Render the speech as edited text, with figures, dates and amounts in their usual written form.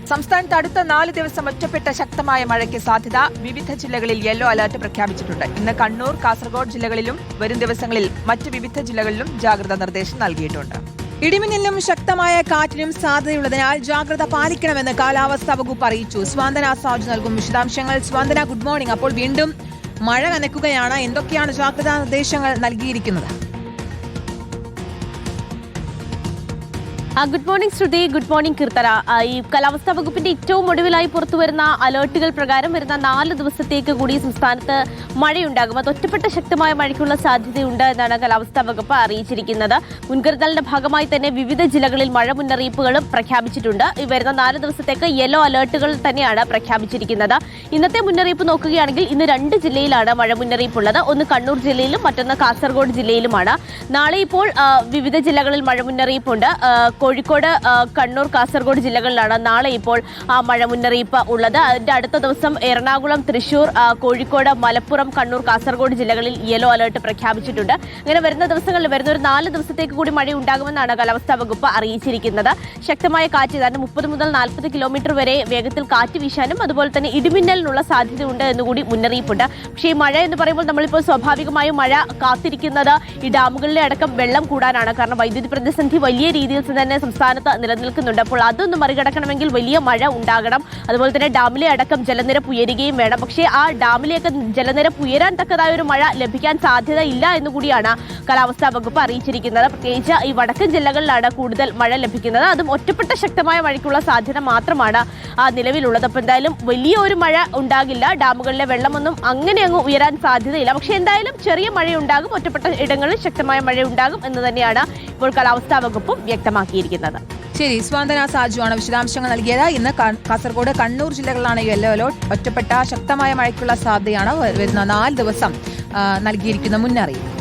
സംസ്ഥാനത്ത് അടുത്ത 4 ദിവസം ഒറ്റപ്പെട്ട ശക്തമായ മഴയ്ക്ക് സാധ്യത. വിവിധ ജില്ലകളിൽ യെല്ലോ അലർട്ട് പ്രഖ്യാപിച്ചിട്ടുണ്ട്. ഇന്ന് കണ്ണൂർ, കാസർഗോഡ് ജില്ലകളിലും വരും ദിവസങ്ങളിൽ മറ്റ് വിവിധ ജില്ലകളിലും ജാഗ്രതാ നിർദ്ദേശം നൽകിയിട്ടുണ്ട്. ഇടിമിന്നലിനും ശക്തമായ കാറ്റിനും സാധ്യതയുള്ളതിനാൽ ജാഗ്രത പാലിക്കണമെന്ന് കാലാവസ്ഥാ വകുപ്പ് അറിയിച്ചു. സ്വാന്തന സാജു നൽകും വിശദാംശങ്ങൾ. സ്വാന്തന, ഗുഡ് മോർണിംഗ്. അപ്പോൾ വീണ്ടും മഴ കനക്കുകയാണ്. എന്തൊക്കെയാണ് ജാഗ്രതാ നിർദ്ദേശങ്ങൾ നൽകിയിരിക്കുന്നത്? ഗുഡ് മോർണിംഗ് ശ്രുതി, ഗുഡ് മോർണിംഗ് കീർത്തന. ഈ കാലാവസ്ഥാ വകുപ്പിന്റെ ഏറ്റവും ഒടുവിലായി പുറത്തുവരുന്ന അലേർട്ടുകൾ പ്രകാരം വരുന്ന 4 ദിവസത്തേക്ക് കൂടി സംസ്ഥാനത്ത് മഴയുണ്ടാകും. അത് ഒറ്റപ്പെട്ട ശക്തമായ മഴയ്ക്കുള്ള സാധ്യതയുണ്ട് എന്നാണ് കാലാവസ്ഥാ വകുപ്പ് അറിയിച്ചിരിക്കുന്നത്. മുൻകരുതലിന്റെ ഭാഗമായി തന്നെ വിവിധ ജില്ലകളിൽ മഴ മുന്നറിയിപ്പുകളും പ്രഖ്യാപിച്ചിട്ടുണ്ട്. ഈ വരുന്ന 4 ദിവസത്തേക്ക് യെല്ലോ അലേർട്ടുകൾ തന്നെയാണ് പ്രഖ്യാപിച്ചിരിക്കുന്നത്. ഇന്നത്തെ മുന്നറിയിപ്പ് നോക്കുകയാണെങ്കിൽ ഇന്ന് 2 ജില്ലയിലാണ് മഴ മുന്നറിയിപ്പുള്ളത്. ഒന്ന് കണ്ണൂർ ജില്ലയിലും മറ്റൊന്ന് കാസർഗോഡ് ജില്ലയിലുമാണ്. നാളെ ഇപ്പോൾ വിവിധ ജില്ലകളിൽ മഴ മുന്നറിയിപ്പുണ്ട്. കോഴിക്കോട്, കണ്ണൂർ, കാസർഗോഡ് ജില്ലകളിലാണ് നാളെ ഇപ്പോൾ മഴ മുന്നറിയിപ്പ് ഉള്ളത്. അതിന്റെ അടുത്ത ദിവസം എറണാകുളം, തൃശൂർ, കോഴിക്കോട്, മലപ്പുറം, കണ്ണൂർ, കാസർഗോഡ് ജില്ലകളിൽ യെല്ലോ അലർട്ട് പ്രഖ്യാപിച്ചിട്ടുണ്ട്. ഇങ്ങനെ വരുന്ന ദിവസങ്ങളിൽ വരുന്ന ഒരു 4 ദിവസത്തേക്ക് കൂടി മഴ ഉണ്ടാകുമെന്നാണ് കാലാവസ്ഥാ വകുപ്പ് അറിയിച്ചിരിക്കുന്നത്. ശക്തമായ കാറ്റ്, ഏതാണ്ട് 30 മുതൽ 40 കിലോമീറ്റർ വരെ വേഗത്തിൽ കാറ്റ് വീശാനും അതുപോലെ തന്നെ ഇടിമിന്നലിനുള്ള സാധ്യതയുണ്ട് എന്നുകൂടി മുന്നറിയിപ്പുണ്ട്. പക്ഷേ ഈ മഴ എന്ന് പറയുമ്പോൾ നമ്മളിപ്പോൾ സ്വാഭാവികമായും മഴ കാത്തിരിക്കുന്നത് ഈ ഡാമുകളിലെ അടക്കം വെള്ളം കൂടാനാണ്. കാരണം വൈദ്യുതി പ്രതിസന്ധി വലിയ രീതിയിൽ തന്നെ സംസ്ഥാനത്ത് നിലനിൽക്കുന്നുണ്ട്. അപ്പോൾ അതൊന്ന് മറികടക്കണമെങ്കിൽ വലിയ മഴ ഉണ്ടാകണം. അതുപോലെ തന്നെ ഡാമിലെ അടക്കം ജലനിരപ്പ് ഉയരുകയും വേണം. പക്ഷേ ആ ഡാമിലേക്ക് ജലനിരപ്പ് ഉയരാൻ തക്കതായ ഒരു മഴ ലഭിക്കാൻ സാധ്യത ഇല്ല എന്നുകൂടിയാണ് കാലാവസ്ഥാ വകുപ്പ് അറിയിച്ചിരിക്കുന്നത്. പ്രത്യേകിച്ച് ഈ വടക്കൻ ജില്ലകളിലാണ് കൂടുതൽ മഴ ലഭിക്കുന്നത്. അതും ഒറ്റപ്പെട്ട ശക്തമായ മഴയ്ക്കുള്ള സാധ്യത മാത്രമാണ് നിലവിലുള്ളത്. അപ്പോൾ എന്തായാലും വലിയ ഒരു മഴ ഉണ്ടാകില്ല. ഡാമുകളിലെ വെള്ളമൊന്നും അങ്ങനെ അങ്ങ് ഉയരാൻ സാധ്യതയില്ല. പക്ഷേ എന്തായാലും ചെറിയ മഴയുണ്ടാകും. ഒറ്റപ്പെട്ട ഇടങ്ങളിൽ ശക്തമായ മഴയുണ്ടാകും എന്ന് തന്നെയാണ് ഇപ്പോൾ കാലാവസ്ഥാ വകുപ്പും വ്യക്തമാക്കിയിരിക്കുന്നത്. ശരി, സ്വാന്തന സാജു ആണ് വിശദാംശങ്ങൾ നൽകിയത്. ഇന്ന് കാസർഗോഡ്, കണ്ണൂർ ജില്ലകളിലാണ് യെല്ലോ അലർട്ട്. ഒറ്റപ്പെട്ട ശക്തമായ മഴയ്ക്കുള്ള സാധ്യതയാണ് വരുന്ന 4 ദിവസം നൽകിയിരിക്കുന്ന മുന്നറിയിപ്പ്.